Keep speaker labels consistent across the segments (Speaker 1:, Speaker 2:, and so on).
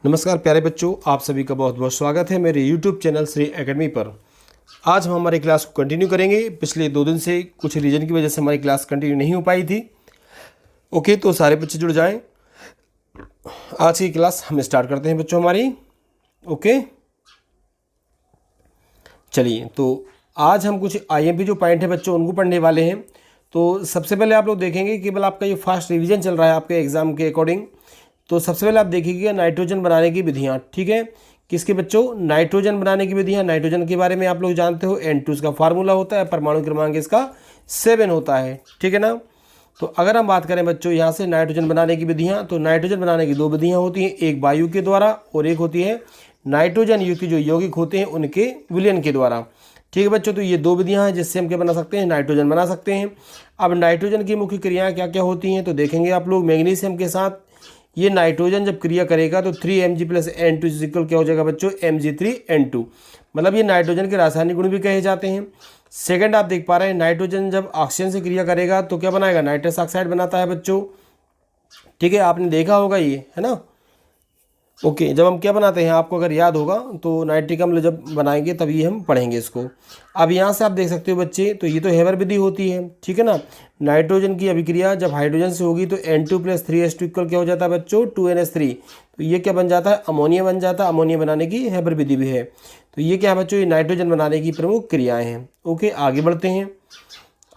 Speaker 1: नमस्कार प्यारे बच्चों, आप सभी का बहुत बहुत स्वागत है मेरे YouTube चैनल श्री एकेडमी पर। आज हम हमारी क्लास को कंटिन्यू करेंगे। पिछले 2 दिन से कुछ रीजन की वजह से हमारी क्लास कंटिन्यू नहीं हो पाई थी। ओके, तो सारे बच्चे जुड़ जाएं। आज की क्लास हम स्टार्ट करते हैं बच्चों हमारी। ओके, चलिए, तो आज हम कुछ IMP जो पॉइंट है बच्चों उनको पढ़ने वाले हैं। तो सबसे पहले आप लोग देखेंगे केवल आपका ये फास्ट रिवीजन चल रहा है आपके एग्जाम के अकॉर्डिंग। तो सबसे पहले आप देखिएगा नाइट्रोजन बनाने की विधियाँ। ठीक है, किसके बच्चों? नाइट्रोजन बनाने की विधियाँ। नाइट्रोजन के बारे में आप लोग जानते हो, N2 इसका फार्मूला होता है, परमाणु क्रमांक इसका 7 होता है। ठीक है ना। तो अगर हम बात करें बच्चों यहाँ से नाइट्रोजन बनाने की विधियाँ, तो नाइट्रोजन बनाने की 2 विधियाँ होती हैं, एक वायु के द्वारा और एक होती है नाइट्रोजन युक्त जो यौगिक होते हैं उनके विलयन के द्वारा। ठीक है बच्चों, तो ये 2 विधियाँ हैं जिससे हम क्या बना सकते हैं? नाइट्रोजन बना सकते हैं। अब नाइट्रोजन की मुख्य क्रियाएँ क्या क्या होती हैं तो देखेंगे आप लोग। मैग्नीशियम के साथ ये नाइट्रोजन जब क्रिया करेगा तो 3Mg + N2 इक्वल क्या हो जाएगा बच्चों? Mg3N2। मतलब ये नाइट्रोजन के रासायनिक गुण भी कहे जाते हैं। सेकंड, आप देख पा रहे हैं नाइट्रोजन जब ऑक्सीजन से क्रिया करेगा तो क्या बनाएगा? नाइट्रस ऑक्साइड बनाता है बच्चों। ठीक है, आपने देखा होगा ये, है ना। ओके, जब हम क्या बनाते हैं आपको अगर याद होगा तो नाइट्रिक अम्ल जब बनाएंगे तभी हम पढ़ेंगे इसको। अब यहाँ से आप देख सकते हो बच्चे, तो ये तो हेबर विधि होती है। ठीक है ना। नाइट्रोजन की अभिक्रिया जब हाइड्रोजन से होगी तो N2 + 3H2 इक्वल क्या हो जाता है बच्चों? 2NH3। तो ये क्या बन जाता है? अमोनिया बन जाता है। अमोनिया बनाने की हेबर विधि भी है। तो ये क्या है बच्चों? ये नाइट्रोजन बनाने की प्रमुख क्रियाएँ हैं। ओके, आगे बढ़ते हैं।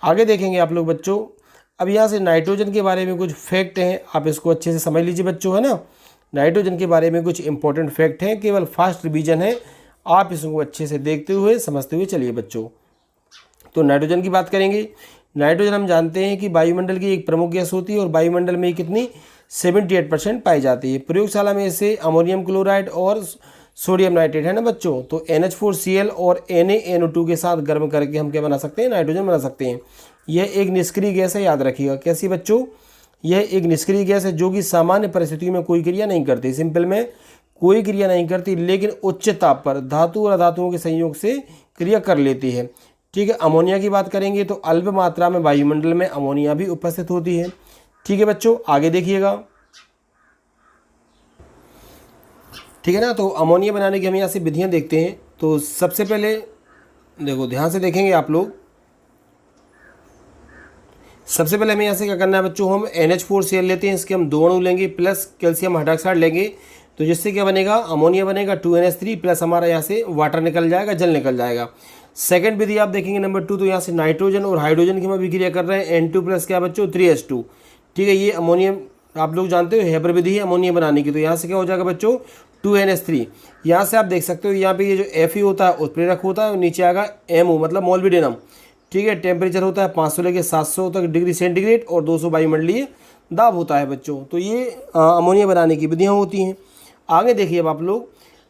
Speaker 1: आगे देखेंगे आप लोग बच्चों। अब यहाँ से नाइट्रोजन के बारे में कुछ फैक्ट हैं, आप इसको अच्छे से समझ लीजिए बच्चों, है ना। नाइट्रोजन के बारे में कुछ इंपॉर्टेंट फैक्ट हैं, केवल फास्ट रिवीजन है, आप इसको अच्छे से देखते हुए समझते हुए चलिए बच्चों। तो नाइट्रोजन की बात करेंगे। नाइट्रोजन हम जानते हैं कि वायुमंडल की एक प्रमुख गैस होती है और वायुमंडल में कितनी 78% पाई जाती है। प्रयोगशाला में इसे अमोनियम क्लोराइड और सोडियम नाइट्रेट, है ना बच्चों। तो NH4Cl और NaNO2 के साथ गर्म करके हम क्या बना सकते हैं? नाइट्रोजन बना सकते हैं। यह एक निष्क्रिय गैस है, याद रखिएगा। कैसी बच्चों? यह एक निष्क्रिय गैस है जो कि सामान्य परिस्थितियों में कोई क्रिया नहीं करती। सिंपल में कोई क्रिया नहीं करती, लेकिन उच्च ताप पर धातु और अधातुओं के संयोग से क्रिया कर लेती है। ठीक है। अमोनिया की बात करेंगे तो अल्प मात्रा में वायुमंडल में अमोनिया भी उपस्थित होती है। ठीक है बच्चों, आगे देखिएगा। ठीक है ना। तो अमोनिया बनाने की हम यहाँ से विधियाँ देखते हैं। तो सबसे पहले देखो, ध्यान से देखेंगे आप लोग। सबसे पहले हमें यहाँ से क्या करना है बच्चों? हम NH4Cl लेते हैं, इसके हम 2 अणु लेंगे प्लस कैल्शियम हाइड्रोक्साइड लेंगे। तो जिससे क्या बनेगा? अमोनिया बनेगा 2NH3 प्लस हमारा यहाँ से वाटर निकल जाएगा, जल निकल जाएगा। सेकंड विधि आप देखेंगे नंबर 2, तो यहाँ से नाइट्रोजन और हाइड्रोजन की हम अभिक्रिया कर रहे हैं। N2 प्लस क्या बच्चों? 3H2। ठीक है, ये अमोनियम आप लोग जानते हो हेबर विधि है अमोनिया बनाने की। तो यहाँ से क्या हो जाएगा बच्चों? 2NH3। यहाँ से आप देख सकते हो यहाँ पे ये जो Fe होता है उत्प्रेरक होता है और नीचे आएगा MO मतलब मोल्बिडेनम। ठीक है, टेम्परेचर होता है 500 लेके 700 तक डिग्री सेंटीग्रेड और 200 वायुमंडलीय दाब होता है बच्चों। तो ये अमोनिया बनाने की विधियाँ होती हैं। आगे देखिए अब आप लोग,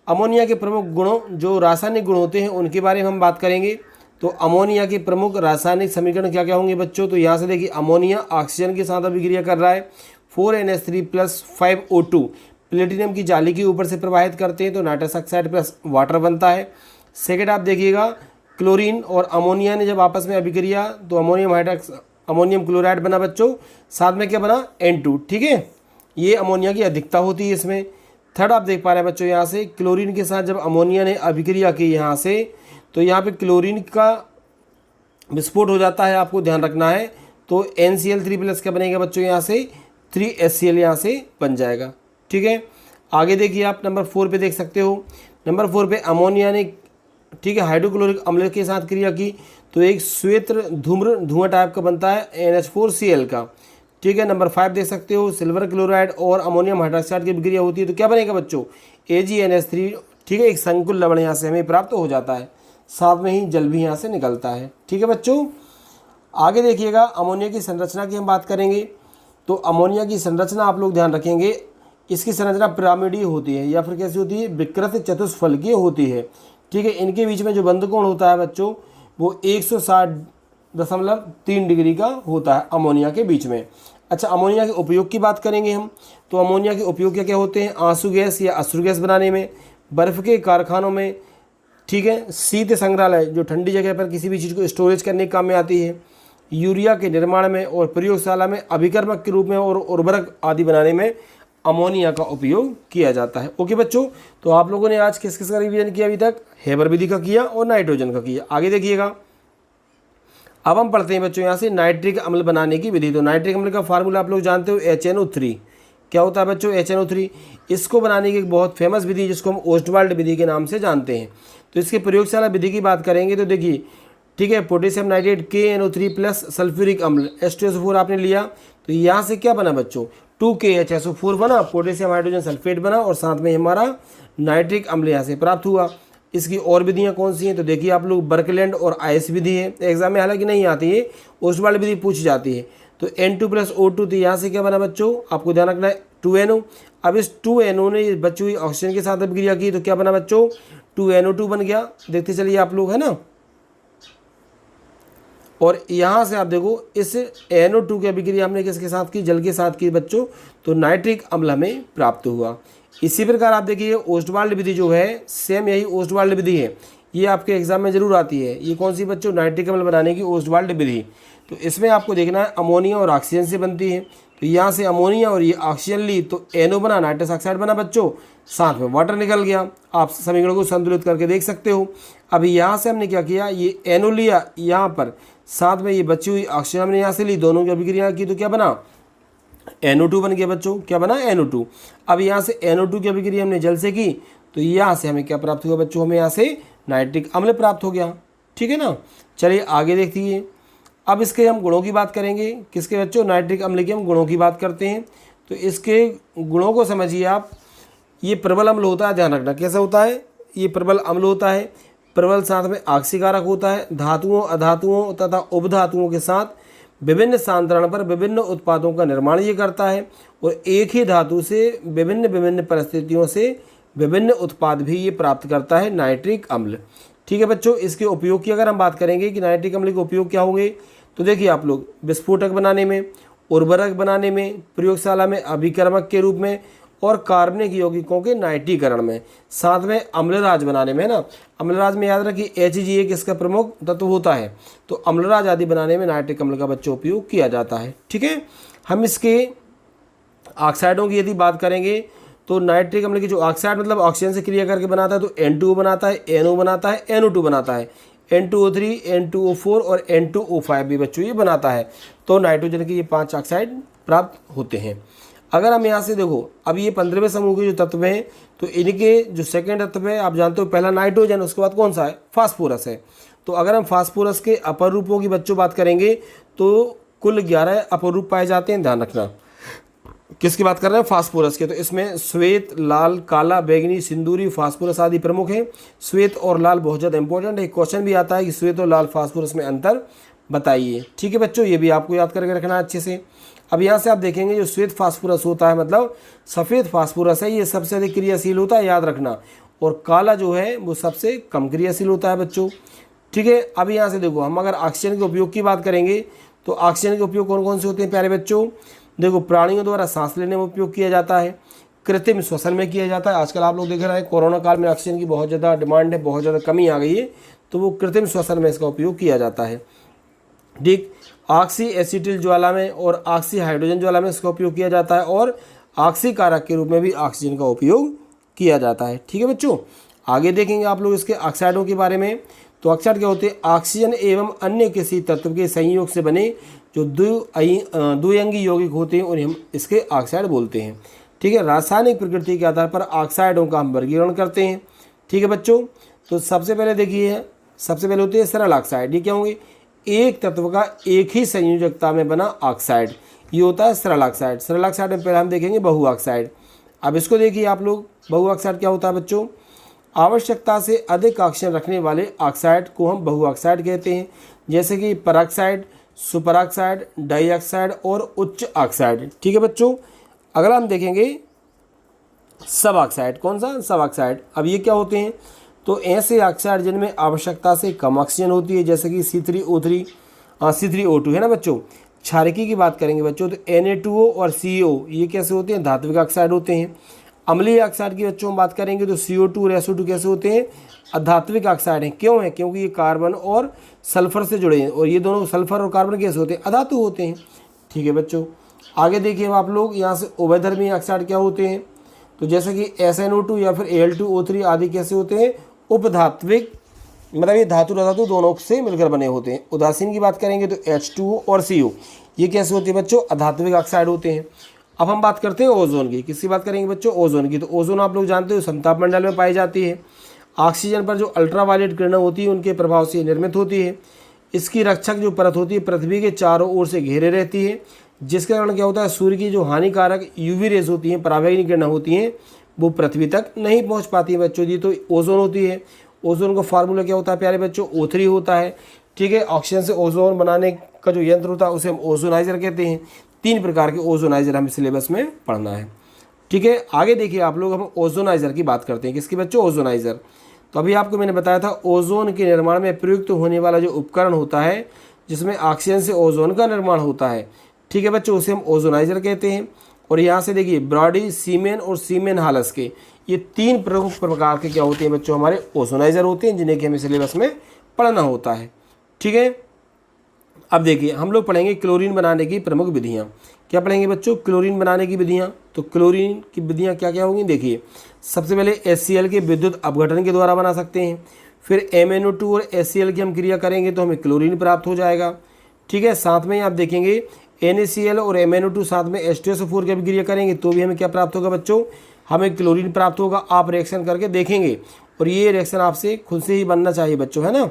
Speaker 1: अमोनिया के प्रमुख गुणों जो रासायनिक गुण होते हैं उनके बारे में हम बात करेंगे। तो अमोनिया के प्रमुख रासायनिक समीकरण क्या क्या होंगे बच्चों? तो यहाँ से देखिए, अमोनिया ऑक्सीजन के साथ अभिक्रिया कर रहा है, 4NH3 + 5O2 प्लेटिनम की जाली के ऊपर से प्रवाहित करते हैं तो नाइट्रस ऑक्साइड प्लस वाटर बनता है। सेकेंड आप देखिएगा, क्लोरीन और अमोनिया ने जब आपस में अभिक्रिया तो अमोनियम क्लोराइड बना बच्चों, साथ में क्या बना? N2। ठीक है, ये अमोनिया की अधिकता होती है इसमें। थर्ड आप देख पा रहे हैं बच्चों, यहाँ से क्लोरीन के साथ जब अमोनिया ने अभिक्रिया की यहाँ से, तो यहाँ पे क्लोरीन का विस्फोट हो जाता है, आपको ध्यान रखना है। तो NCl3+ क्या बनेगा बच्चों? यहाँ से 3HCl यहाँ से बन जाएगा। ठीक है, आगे देखिए आप नंबर 4 पे देख सकते हो। नंबर 4 पे अमोनिया ने, ठीक है, हाइड्रोक्लोरिक अम्ल के साथ क्रिया की तो एक श्वेत धुआं टाइप का बनता है NH4Cl का। ठीक है, नंबर 5 देख सकते हो, सिल्वर क्लोराइड और अमोनियम हाइड्रोक्साइड की विक्रिया होती है तो क्या बनेगा बच्चों? AgNH3। ठीक है, एक संकुल लवण यहाँ से हमें प्राप्त हो जाता है, साथ में ही जल भी यहाँ से निकलता है। ठीक है बच्चों, आगे देखिएगा, अमोनिया की संरचना की हम बात करेंगे। तो अमोनिया की संरचना आप लोग ध्यान रखेंगे, इसकी संरचना पिरामिडीय होती है या फिर कैसी होती है? विकृत चतुष्फलकीय होती है। ठीक है, इनके बीच में जो बंधकोण होता है बच्चों वो 160.3 डिग्री का होता है अमोनिया के बीच में। अच्छा, अमोनिया के उपयोग की बात करेंगे हम। तो अमोनिया के उपयोग क्या क्या होते हैं? आंसू गैस या अश्रु गैस बनाने में, बर्फ़ के कारखानों में, ठीक है, शीत संग्रहालय जो ठंडी जगह पर किसी भी चीज़ को स्टोरेज करने के काम में आती है, यूरिया के निर्माण में और प्रयोगशाला में अभिकर्मक के रूप में और उर्वरक आदि बनाने में अमोनिया का उपयोग किया जाता है। ओके बच्चों, तो आप लोगों ने आज किस किस का रिवीजन किया अभी तक? हेबर विधि का किया और नाइट्रोजन का किया। आगे देखिएगा, अब हम पढ़ते हैं बच्चों यहाँ से नाइट्रिक अम्ल बनाने की विधि। तो नाइट्रिक अम्ल का फार्मूला आप लोग जानते हो, HNO3। क्या होता है बच्चों? HNO3। इसको बनाने की एक बहुत फेमस विधि है जिसको हम ओस्टवाल्ड विधि के नाम से जानते हैं। तो इसके प्रयोगशाला विधि की बात करेंगे तो देखिए, ठीक है, potassium nitrate KNO3 plus sulphuric अम्ल H2SO4 आपने लिया, तो यहाँ से क्या बना बच्चों? 2KHSO4 बना, पोटेशियम हाइड्रोजन सल्फेट बना और साथ में हमारा नाइट्रिक अम्ल यहाँ से प्राप्त हुआ। इसकी और विधियाँ कौन सी हैं? तो देखिए आप लोग, बर्कलैंड और आइस विधि है, एग्जाम में हालांकि नहीं आती है, ओस्टवाल्ड विधि पूछी जाती है। तो N2 प्लस O2, तो यहाँ से क्या बना बच्चों? आपको ध्यान रखना है 2NO। अब इस 2NO ने बच्चों ऑक्सीजन के साथ अभिक्रिया की तो क्या बना बच्चों? 2NO2 बन गया। देखते चलिए आप लोग, है ना। और यहाँ से आप देखो, इस NO2 की अभिक्रिया हमने किसके साथ की? जल के साथ की बच्चों, तो नाइट्रिक अम्ल हमें प्राप्त हुआ। इसी प्रकार आप देखिए, ओस्टवाल्ड विधि जो है, सेम यही ओस्टवाल्ड विधि है, ये आपके एग्जाम में जरूर आती है। ये कौन सी बच्चों? नाइट्रिक अम्ल बनाने की ओस्टवाल्ड विधि। तो इसमें आपको देखना है अमोनिया और ऑक्सीजन से बनती है। तो यहाँ से अमोनिया और ये ऑक्सीजन ली तो NO बना, नाइट्रस ऑक्साइड बना बच्चों, साथ में वाटर निकल गया। आप समीकरण को संतुलित करके देख सकते हो। अभी यहाँ से हमने क्या किया? ये NO लिया यहाँ पर, साथ में ये बची हुई ऑक्सीजन हमने यहाँ से ली, दोनों की अभिक्रिया की तो क्या बना? NO2 बन गया बच्चों। क्या बना? NO2। अब यहाँ से NO2 की अभिक्रिया हमने जल से की तो यहाँ से हमें क्या प्राप्त हुआ बच्चों? हमें यहाँ से नाइट्रिक अम्ल प्राप्त हो गया। ठीक है ना। चलिए आगे देखिए, अब इसके हम गुणों की बात करेंगे। किसके बच्चों? नाइट्रिक अम्ल के हम गुणों की बात करते हैं। तो इसके गुणों को समझिए आप। ये प्रबल अम्ल होता है, ध्यान रखना कैसा होता है। ये प्रबल अम्ल होता है, प्रबल साथ में आक्सीकारक होता है, धातुओं अधातुओं तथा उपधातुओं के साथ विभिन्न सांद्रण पर विभिन्न उत्पादों का निर्माण ये करता है, और एक ही धातु से विभिन्न विभिन्न परिस्थितियों से विभिन्न उत्पाद भी ये प्राप्त करता है, नाइट्रिक अम्ल। ठीक है बच्चों, इसके उपयोग की अगर हम बात करेंगे कि नाइट्रिक अम्ल के उपयोग क्या होंगे, तो देखिए आप लोग, विस्फोटक बनाने में, उर्वरक बनाने में, प्रयोगशाला में अभिकर्मक के रूप में, और कार्बनिक यौगिकों के नाइट्रीकरण में, साथ में अम्लराज बनाने में, है ना। अम्लराज में याद रखिए HG किसका प्रमुख तत्व होता है, तो अम्लराज आदि बनाने में नाइट्रिक अम्ल का बच्चों उपयोग किया जाता है। ठीक है। हम इसके ऑक्साइडों की यदि बात करेंगे तो नाइट्रिक अम्ल की जो ऑक्साइड मतलब ऑक्सीजन से क्रिया करके बनाता है तो N2O बनाता है, NO बनाता है, NO2 बनाता है, N2O3, N2O4 और N2O5 भी बच्चों ये बनाता है। तो नाइट्रोजन के ये 5 ऑक्साइड प्राप्त होते हैं। अगर हम यहाँ से देखो, अब ये 15वें समूह के जो तत्व हैं, तो इनके जो सेकंड तत्व है आप जानते हो, पहला नाइट्रोजन, उसके बाद कौन सा है? फास्फोरस है। तो अगर हम फास्फोरस के अपर रूपों की बच्चों बात करेंगे तो कुल 11 अपर रूप पाए जाते हैं। ध्यान रखना किसकी बात कर रहे हैं? फास्फोरस के। तो इसमें श्वेत, लाल, काला, बैंगनी, सिंदूरी, फास्फोरस आदि प्रमुख हैं। श्वेत और लाल बहुत ज़्यादा इंपॉर्टेंट है, एक क्वेश्चन भी आता है कि श्वेत और लाल फास्फोरस में अंतर बताइए। ठीक है बच्चों, ये भी आपको याद करके रखना अच्छे से। अब यहाँ से आप देखेंगे जो श्वेत फास्फोरस होता है मतलब सफ़ेद फास्फोरस है, ये सबसे अधिक क्रियाशील होता है, याद रखना। और काला जो है वो सबसे कम क्रियाशील होता है बच्चों। ठीक है। अब यहाँ से देखो, हम अगर ऑक्सीजन के उपयोग की बात करेंगे तो ऑक्सीजन के उपयोग कौन कौन से होते हैं प्यारे बच्चों? देखो, प्राणियों द्वारा सांस लेने में उपयोग किया जाता है, कृत्रिम श्वसन में किया जाता है। आजकल आप लोग देख रहे हैं कोरोना काल में ऑक्सीजन की बहुत ज़्यादा डिमांड है, बहुत ज़्यादा कमी आ गई है, तो वो कृत्रिम श्वसन में इसका उपयोग किया जाता है। ठीक। ऑक्सी एसिटिल ज्वाला में और ऑक्सी हाइड्रोजन ज्वाला में इसका उपयोग किया जाता है, और ऑक्सी कारक के रूप में भी ऑक्सीजन का उपयोग किया जाता है। ठीक है बच्चों। आगे देखेंगे आप लोग इसके ऑक्साइडों के बारे में। तो ऑक्साइड क्या होते हैं? ऑक्सीजन एवं अन्य किसी तत्व के संयोग से बने जो द्विअंगी यौगिक होते हैं उन्हें हम इसके ऑक्साइड बोलते हैं। ठीक है। रासायनिक प्रकृति के आधार पर ऑक्साइडों का हम वर्गीकरण करते हैं। ठीक है बच्चों। तो सबसे पहले देखिए, सबसे पहले होते हैं सरल ऑक्साइड। ये क्या होंगे? एक तत्व का एक ही संयोजकता में बना ऑक्साइड, ये होता है सरल ऑक्साइड। सरल ऑक्साइड में पहले हम देखेंगे बहु ऑक्साइड। अब इसको देखिए आप लोग, बहु ऑक्साइड क्या होता है बच्चों? आवश्यकता से अधिक ऑक्सीजन रखने वाले ऑक्साइड को हम बहु ऑक्साइड कहते हैं, जैसे कि परऑक्साइड, सुपर ऑक्साइड, डाइऑक्साइड और उच्च ऑक्साइड। ठीक है बच्चों। अगला हम देखेंगे सब ऑक्साइड। कौन सा? सब ऑक्साइड। अब ये क्या होते हैं? तो ऐसे ऑक्साइड जिनमें आवश्यकता से कम ऑक्सीजन होती है, जैसे कि C3O2 है ना बच्चों। क्षारकी की बात करेंगे बच्चों तो Na2O और CO ये कैसे होते हैं? धात्विक ऑक्साइड होते हैं। अम्लीय ऑक्साइड की बच्चों हम बात करेंगे तो CO2 और SO2 कैसे होते हैं? अधात्विक ऑक्साइड हैं। क्यों है? क्योंकि ये कार्बन और सल्फर से जुड़े हैं, और ये दोनों सल्फर और कार्बन कैसे होते हैं? अधातु होते हैं। ठीक है बच्चों। आगे देखिए आप लोग यहाँ से उभयधर्मी ऑक्साइड क्या होते हैं, तो जैसे कि SnO2 या फिर Al2O3 आदि कैसे होते हैं, उपधात्विक, मतलब ये धातु अधातु दोनों से मिलकर बने होते हैं। उदासीन की बात करेंगे तो H2O और CO, ये कैसे होते हैं बच्चों, अधात्विक ऑक्साइड होते हैं। अब हम बात करते हैं ओजोन की। किसकी बात करेंगे बच्चों, ओजोन की। तो ओजोन आप लोग जानते हो समताप मंडल में पाई जाती है। ऑक्सीजन पर जो अल्ट्रावायलेट किरणें होती है उनके प्रभाव से निर्मित होती है। इसकी रक्षक जो परत होती है पृथ्वी के चारों ओर से घेरे रहती है, जिसके कारण क्या होता है, सूर्य की जो हानिकारक UV रेज होती हैं, पराबैंगनी किरणें होती हैं, वो पृथ्वी तक नहीं पहुंच पाती है बच्चों जी। तो ओजोन होती है। ओजोन का फार्मूला क्या होता है प्यारे बच्चों, O3 होता है। ठीक है, ऑक्सीजन से ओजोन बनाने का जो यंत्र होता है उसे हम ओजोनाइजर कहते हैं। 3 प्रकार के ओजोनाइजर हमें सिलेबस में पढ़ना है। ठीक है, आगे देखिए आप लोग, हम ओजोनाइजर की बात करते हैं। किसकी बच्चों, ओजोनाइजर। तो अभी आपको मैंने बताया था ओजोन के निर्माण में प्रयुक्त होने वाला जो उपकरण होता है जिसमें ऑक्सीजन से ओजोन का निर्माण होता है, ठीक है बच्चों, उसे हम ओजोनाइजर कहते हैं। और यहाँ से देखिए ब्रॉडी, सीमेन और सीमेन हालस के, ये 3 प्रमुख प्रकार के क्या होते हैं बच्चों, हमारे ओजोनाइजर होते हैं, जिन्हें कि हमें सिलेबस में पढ़ना होता है। ठीक है, अब देखिए हम लोग पढ़ेंगे क्लोरीन बनाने की प्रमुख विधियाँ। क्या पढ़ेंगे बच्चों, क्लोरीन बनाने की विधियाँ। तो क्लोरीन की विधियाँ क्या क्या होंगी, देखिए सबसे पहले HCl के विद्युत अपघटन के द्वारा बना सकते हैं। फिर MnO2 और HCl की हम क्रिया करेंगे तो हमें क्लोरीन प्राप्त हो जाएगा। ठीक है, साथ में आप देखेंगे NaCl और MnO2 साथ में H2SO4 की भी क्रिया करेंगे तो भी हमें क्या प्राप्त होगा बच्चों, हमें क्लोरीन प्राप्त होगा। आप रिएक्शन करके देखेंगे और ये रिएक्शन आपसे खुद से ही बनना चाहिए बच्चों, है ना।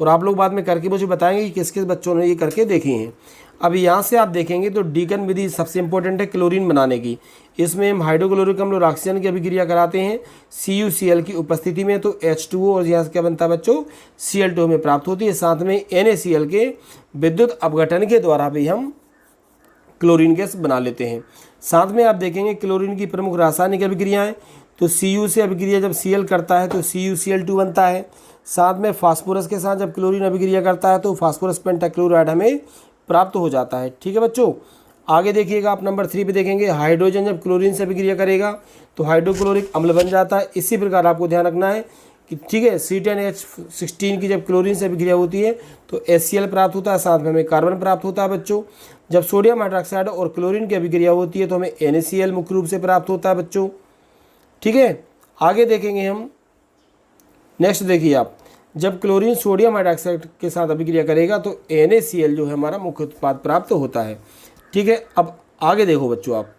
Speaker 1: और आप लोग बाद में करके मुझे बताएंगे कि किस किस बच्चों ने ये करके देखे हैं। अब यहाँ से आप देखेंगे तो डीकन विधि सबसे इंपॉर्टेंट है क्लोरीन बनाने की। इसमें हम हाइड्रोक्लोरिक अम्ल और ऑक्सीजन की अभिक्रिया कराते हैं CuCl की उपस्थिति में। तो H2O और यहाँ से क्या बनता है बच्चों, Cl2 हमें प्राप्त होती है। साथ में NaCl के विद्युत अपघटन के द्वारा भी हम क्लोरीन गैस बना लेते हैं। साथ में आप देखेंगे क्लोरीन की प्रमुख रासायनिक अभिक्रियाएँ, तो Cu से अभिक्रिया जब Cl करता है तो CuCl2 बनता है। साथ में फास्फोरस के साथ जब क्लोरीन अभिक्रिया करता है तो फास्फोरस पेंटाक्लोराइड हमें प्राप्त हो जाता है। ठीक है बच्चों, आगे देखिएगा आप नंबर 3 पे देखेंगे हाइड्रोजन जब क्लोरीन से अभिक्रिया करेगा तो हाइड्रोक्लोरिक अम्ल बन जाता है। इसी प्रकार आपको ध्यान रखना है कि ठीक है, C10H16 की जब क्लोरीन से अभिक्रिया होती है तो HCl प्राप्त होता है, साथ में हमें कार्बन प्राप्त होता है बच्चों। जब सोडियम हाइड्रोक्साइड और क्लोरीन की अभिक्रिया होती है तो हमें NaCl मुख्य रूप से प्राप्त होता है बच्चों। ठीक है, आगे देखेंगे हम, नेक्स्ट देखिए आप, जब क्लोरीन सोडियम हाइड्रोक्साइड के साथ अभिक्रिया करेगा तो NaCl जो है हमारा मुख्य उत्पाद प्राप्त होता है। ठीक है, अब आगे देखो बच्चों आप,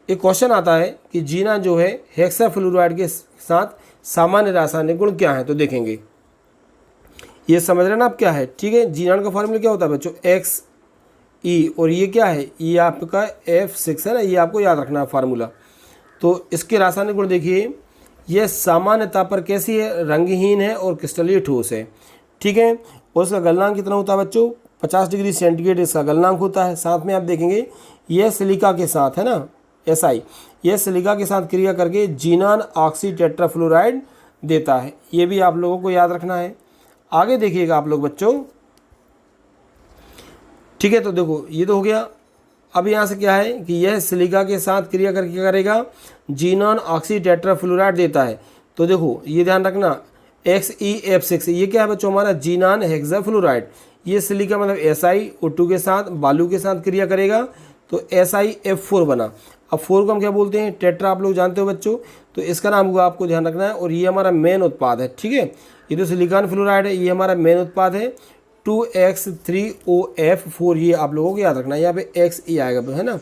Speaker 1: एक क्वेश्चन आता है कि जीनान जो है हेक्साफ्लोराइड के साथ सामान्य रासायनिक गुण क्या है। तो देखेंगे ये समझ रहे ना आप क्या है। ठीक है, जीनान का फॉर्मूला क्या होता है बच्चों, XE, और ये क्या है, ये आपका F6 है ना, ये आपको याद रखना है फार्मूला। तो इसके रासायनिक गुण देखिए, यह सामान्यता पर कैसी है, रंगहीन है और क्रिस्टलीय ठोस है। ठीक है, और इसका गलनांक कितना होता है बच्चों, 50 डिग्री सेंटीग्रेड इसका गलनांक होता है। साथ में आप देखेंगे यह सिलिका के साथ है ना, SI, यह सिलिका के साथ क्रिया करके जीनान ऑक्सी टेट्राफ्लोराइड देता है। ये भी आप लोगों को याद रखना है। आगे देखिएगा आप लोग बच्चों। ठीक है, तो देखो ये तो हो गया। अब यहाँ से क्या है कि यह सिलिका के साथ क्रिया करके क्या करेगा, जीनान ऑक्सी टेट्राफ्लोराइड देता है। तो देखो ये ध्यान रखना, XeF6 ये क्या है बच्चों, हमारा जीनान हेक्साफ्लोराइड। ये सिलिका मतलब SiO2 के साथ बालू के साथ क्रिया करेगा तो SiF4 बना। अब 4 को हम क्या बोलते हैं, टेट्रा, आप लोग जानते हो बच्चों, तो इसका नाम हुआ, आपको ध्यान रखना है। और ये हमारा मेन उत्पाद है। ठीक है, ये तो सिलिकॉन फ्लोराइड है, ये हमारा मेन उत्पाद है 2X3OF4, ये आप लोगों को याद रखना है। यहाँ पे Xe आएगा है ना,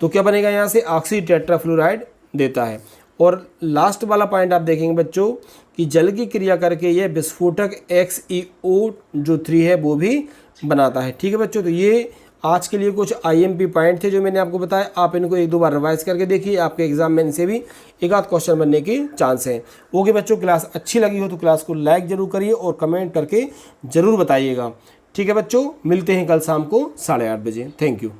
Speaker 1: तो क्या बनेगा यहाँ से, ऑक्सी टेट्राफ्लोराइड देता है। और लास्ट वाला पॉइंट आप देखेंगे बच्चों कि जल की क्रिया करके यह विस्फोटक XeO3 है वो भी बनाता है। ठीक है बच्चों, तो ये आज के लिए कुछ IMP पॉइंट थे जो मैंने आपको बताया। आप इनको 1-2 बार रिवाइज करके देखिए, आपके एग्जाम में इनसे भी 1-आध क्वेश्चन बनने के चांस हैं। ओके बच्चों, क्लास अच्छी लगी हो तो क्लास को लाइक जरूर करिए और कमेंट करके ज़रूर बताइएगा। ठीक है बच्चों, मिलते हैं कल शाम को 8:30 बजे। Thank you.